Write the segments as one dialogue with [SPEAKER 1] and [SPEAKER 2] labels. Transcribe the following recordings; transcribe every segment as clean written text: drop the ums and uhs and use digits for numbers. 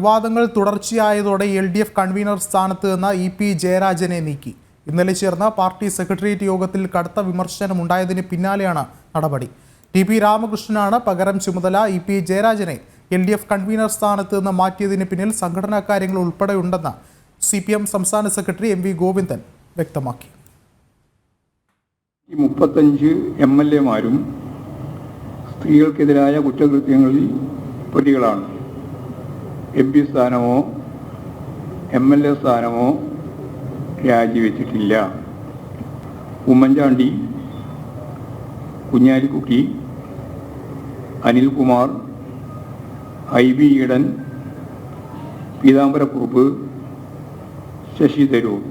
[SPEAKER 1] വിവാദങ്ങൾ തുടർച്ചയായതോടെ LDF convener സ്ഥാനത്ത് നിന്ന് EP ജയരാജനെ നീക്കി. ഇന്നലെ ചേർന്ന പാർട്ടി സെക്രട്ടേറിയറ്റ് യോഗത്തിൽ കടുത്ത വിമർശനമുണ്ടായതിന് പിന്നാലെയാണ് നടപടി. TP രാമകൃഷ്ണനാണ് പകരം ചുമതല. EP ജയരാജനെ LDF കൺവീനർ സ്ഥാനത്ത് നിന്ന് മാറ്റിയതിന് പിന്നിൽ സംഘടനാ കാര്യങ്ങൾ ഉൾപ്പെടെയുണ്ടെന്ന് CPM സംസ്ഥാന സെക്രട്ടറി MV ഗോവിന്ദൻ വ്യക്തമാക്കി.
[SPEAKER 2] 35 MLA-മാരും സ്ത്രീകൾക്കെതിരായ കുറ്റകൃത്യങ്ങളിൽ പ്രതികളാണ്. MP സ്ഥാനമോ MLA സ്ഥാനമോ രാജിവെച്ചിട്ടില്ല. Oommen Chandy, Kunhalikutty, Anilkumar, IB Eden, Peethambara Kurup, Sasi Tharoor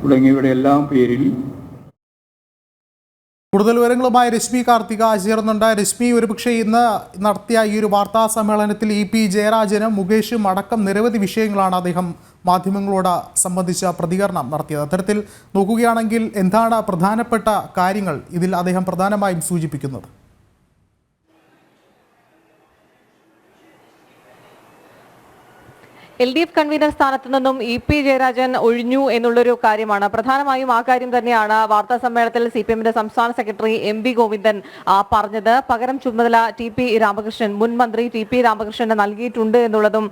[SPEAKER 2] തുടങ്ങിയവരുടെ എല്ലാം പേരിൽ.
[SPEAKER 1] കൂടുതൽ വിവരങ്ങളുമായി രശ്മി കാർത്തിക ചേർന്നുണ്ട്. രശ്മി, ഒരുപക്ഷെ ഇന്ന് നടത്തിയ ഈ ഒരു വാർത്താ സമ്മേളനത്തിൽ EP ജയരാജനും മുകേഷും അടക്കം നിരവധി വിഷയങ്ങളാണ് അദ്ദേഹം മാധ്യമങ്ങളോട് സംബന്ധിച്ച പ്രതികരണം നടത്തിയത്. അത്തരത്തിൽ നോക്കുകയാണെങ്കിൽ എന്താണ് പ്രധാനപ്പെട്ട കാര്യങ്ങൾ ഇതിൽ അദ്ദേഹം പ്രധാനമായും സൂചിപ്പിക്കുന്നത്?
[SPEAKER 3] LDF കൺവീനർ സ്ഥാനത്ത് നിന്നും EP ജയരാജൻ ഒഴിഞ്ഞു എന്നുള്ളൊരു കാര്യമാണ്. പ്രധാനമായും ആ കാര്യം തന്നെയാണ് വാർത്താ സമ്മേളനത്തിൽ CPM-ന്റെ സംസ്ഥാന സെക്രട്ടറി MV ഗോവിന്ദൻ പറഞ്ഞത്. പകരം ചുമതല TP രാമകൃഷ്ണൻ, മുൻ മന്ത്രി TP രാമകൃഷ്ണന് നൽകിയിട്ടുണ്ട് എന്നുള്ളതും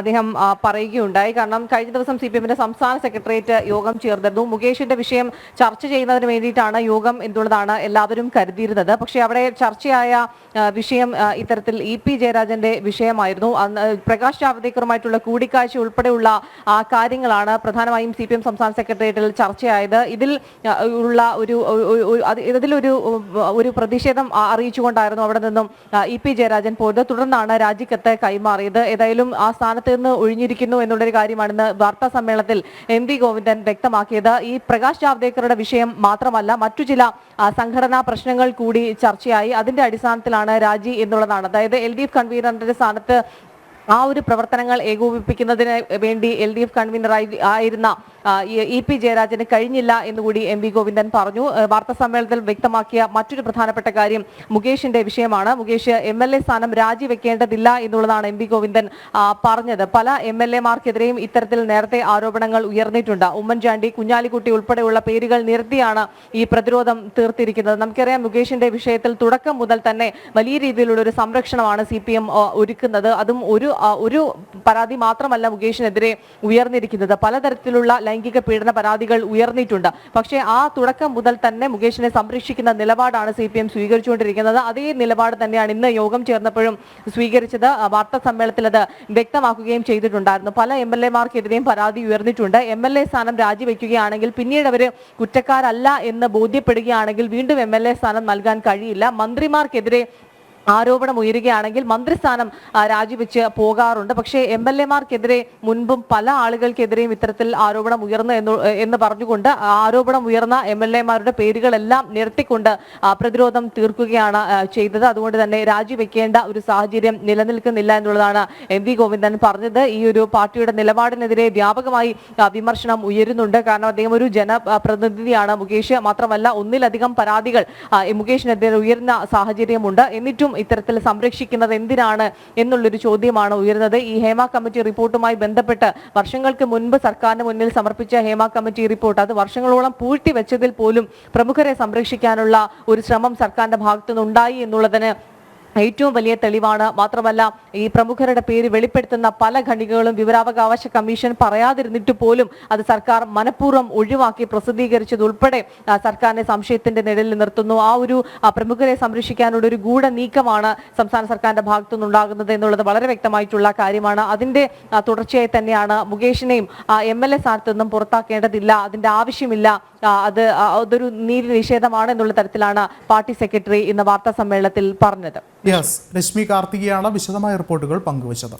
[SPEAKER 3] അദ്ദേഹം പറയുകയുണ്ടായി. കാരണം കഴിഞ്ഞ ദിവസം CPM-ന്റെ സംസ്ഥാന സെക്രട്ടേറിയറ്റ് യോഗം ചേർന്നിരുന്നു. മുകേഷിന്റെ വിഷയം ചർച്ച ചെയ്യുന്നതിന് വേണ്ടിയിട്ടാണ് യോഗം എന്നുള്ളതാണ് എല്ലാവരും കരുതിയിരുന്നത്. പക്ഷേ അവിടെ ചർച്ചയായ വിഷയം ഇത്തരത്തിൽ EP ജയരാജന്റെ വിഷയമായിരുന്നു. പ്രകാശ് ജാവ്ദേക്കറുമായിട്ടുള്ള കൂടിക്കാഴ്ച ഉൾപ്പെടെയുള്ള കാര്യങ്ങളാണ് പ്രധാനമായും CPM സംസ്ഥാന സെക്രട്ടേറിയറ്റിൽ ചർച്ചയായത്. ഇതിലൊരു പ്രതിഷേധം അറിയിച്ചുകൊണ്ടായിരുന്നു അവിടെ നിന്നും EP ജയരാജൻ പോയത്. തുടർന്നാണ് രാജിക്കത്ത് കൈമാറിയത്. ഏതായാലും ആ സ്ഥാനത്ത് നിന്ന് ഒഴിഞ്ഞിരിക്കുന്നു എന്നുള്ളൊരു കാര്യമാണെന്ന് വാർത്താ സമ്മേളനത്തിൽ MV ഗോവിന്ദൻ വ്യക്തമാക്കിയത്. ഈ പ്രകാശ് ജാവ്ദേക്കറുടെ വിഷയം മാത്രമല്ല, മറ്റു ചില സംഘടനാ പ്രശ്നങ്ങൾ കൂടി ചർച്ചയായി. അതിന്റെ അടിസ്ഥാനത്തിലാണ് രാജി എന്നുള്ളതാണ്. അതായത് LDF കൺവീനറിന്റെ സ്ഥാനത്ത് ആ ഒരു പ്രവർത്തനങ്ങൾ ഏകോപിപ്പിക്കുന്നതിന് വേണ്ടി LDF കൺവീനർ ആയിരുന്ന EP ജയരാജന് കഴിഞ്ഞില്ല എന്നുകൂടി MV ഗോവിന്ദൻ പറഞ്ഞു. വാർത്താ സമ്മേളനത്തിൽ വ്യക്തമാക്കിയ മറ്റൊരു പ്രധാനപ്പെട്ട കാര്യം മുകേഷിന്റെ വിഷയമാണ്. മുകേഷ് MLA സ്ഥാനം രാജിവെക്കേണ്ടതില്ല എന്നുള്ളതാണ് MV ഗോവിന്ദൻ പറഞ്ഞത്. പല MLA-മാർക്കെതിരെയും ഇത്തരത്തിൽ നേരത്തെ ആരോപണങ്ങൾ ഉയർന്നിട്ടുണ്ട്. ഉമ്മൻചാണ്ടി, കുഞ്ഞാലിക്കുട്ടി ഉൾപ്പെടെയുള്ള പേരുകൾ നിരത്തിയാണ് ഈ പ്രതിരോധം തീർത്തിരിക്കുന്നത്. നമുക്കറിയാം, മുകേഷിന്റെ വിഷയത്തിൽ തുടക്കം മുതൽ തന്നെ വലിയ രീതിയിലുള്ള ഒരു സംരക്ഷണമാണ് CPM ഒരുക്കുന്നത്. അതും ഒരു പരാതി മാത്രമല്ല മുകേഷിനെതിരെ ഉയർന്നിരിക്കുന്നത്. പലതരത്തിലുള്ള ലൈംഗിക പീഡന പരാതികൾ ഉയർന്നിട്ടുണ്ട്. പക്ഷേ ആ തുടക്കം മുതൽ തന്നെ മുകേഷിനെ സംരക്ഷിക്കുന്ന നിലപാടാണ് CPM സ്വീകരിച്ചുകൊണ്ടിരിക്കുന്നത്. അതേ നിലപാട് തന്നെയാണ് ഇന്ന് യോഗം ചേർന്നപ്പോഴും സ്വീകരിച്ചത്. വാർത്താ സമ്മേളനത്തിൽ അത് വ്യക്തമാക്കുകയും ചെയ്തിട്ടുണ്ടായിരുന്നു. പല MLA-മാർക്കെതിരെയും പരാതി ഉയർന്നിട്ടുണ്ട്. MLA സ്ഥാനം രാജിവെക്കുകയാണെങ്കിൽ പിന്നീട് അവർ കുറ്റക്കാരല്ല എന്ന് ബോധ്യപ്പെടുകയാണെങ്കിൽ വീണ്ടും MLA സ്ഥാനം നൽകാൻ കഴിയില്ല. മന്ത്രിമാർക്കെതിരെ ആരോപണം ഉയരുകയാണെങ്കിൽ മന്ത്രിസ്ഥാനം രാജിവെച്ച് പോകാറുണ്ട്. പക്ഷേ MLA-മാർക്കെതിരെ മുൻപും പല ആളുകൾക്കെതിരെയും ഇത്തരത്തിൽ ആരോപണം ഉയർന്നു എന്ന് പറഞ്ഞുകൊണ്ട് ആരോപണം ഉയർന്ന MLA-മാരുടെ പേരുകളെല്ലാം നിരത്തിക്കൊണ്ട് പ്രതിരോധം തീർക്കുകയാണ് ചെയ്തത്. അതുകൊണ്ട് തന്നെ രാജിവെക്കേണ്ട ഒരു സാഹചര്യം നിലനിൽക്കുന്നില്ല എന്നുള്ളതാണ് MV ഗോവിന്ദൻ പറഞ്ഞത്. ഈ ഒരു പാർട്ടിയുടെ നിലപാടിനെതിരെ വ്യാപകമായി വിമർശനം ഉയരുന്നുണ്ട്. കാരണം അദ്ദേഹം ഒരു ജനപ്രതിനിധിയാണ് മുകേഷ്. മാത്രമല്ല, ഒന്നിലധികം പരാതികൾ മുകേഷിനെതിരെ ഉയർന്ന സാഹചര്യമുണ്ട്. എന്നിട്ടും ഇത്തരത്തിൽ സംരക്ഷിക്കുന്നത് എന്തിനാണ് എന്നുള്ളൊരു ചോദ്യമാണ് ഉയർന്നത്. ഈ ഹേമ കമ്മിറ്റി റിപ്പോർട്ടുമായി ബന്ധപ്പെട്ട് വർഷങ്ങൾക്ക് മുൻപ് സർക്കാരിന് മുന്നിൽ സമർപ്പിച്ച ഹേമ കമ്മിറ്റി റിപ്പോർട്ട് അത് വർഷങ്ങളോളം പൂഴ്ത്തിവെച്ചതിൽ പോലും പ്രമുഖരെ സംരക്ഷിക്കാനുള്ള ഒരു ശ്രമം സർക്കാരിന്റെ ഭാഗത്തുനിന്നുണ്ടായി എന്നുള്ളതിന് ഏറ്റവും വലിയ തെളിവാണ്. മാത്രമല്ല, ഈ പ്രമുഖരുടെ പേര് വെളിപ്പെടുത്തുന്ന പല ഖണ്ഡികകളും വിവരാവകാശ കമ്മീഷൻ പറയാതിരുന്നിട്ട് പോലും അത് സർക്കാർ മനഃപൂർവ്വം ഒഴിവാക്കി പ്രസിദ്ധീകരിച്ചതുൾപ്പെടെ സർക്കാരിനെ സംശയത്തിന്റെ നിഴലിൽ നിർത്തുന്നു. ആ ഒരു പ്രമുഖരെ സംരക്ഷിക്കാനുള്ള ഒരു ഗൂഢ നീക്കമാണ് സംസ്ഥാന സർക്കാരിന്റെ ഭാഗത്തുനിന്നുണ്ടാകുന്നത് എന്നുള്ളത് വളരെ വ്യക്തമായിട്ടുള്ള കാര്യമാണ്. അതിന്റെ തുടർച്ചയായി തന്നെയാണ് മുകേഷിനെയും MLA സ്ഥാനത്ത് നിന്നും പുറത്താക്കേണ്ടതില്ല, അതിന്റെ ആവശ്യമില്ല, അതൊരു നീതി നിഷേധമാണ് എന്നുള്ള തരത്തിലാണ് പാർട്ടി സെക്രട്ടറി ഇന്ന് വാർത്താ സമ്മേളനത്തിൽ പറഞ്ഞത്.
[SPEAKER 1] രശ്മി കാർത്തികയാണ് വിശദമായ റിപ്പോർട്ടുകൾ പങ്കുവച്ചത്.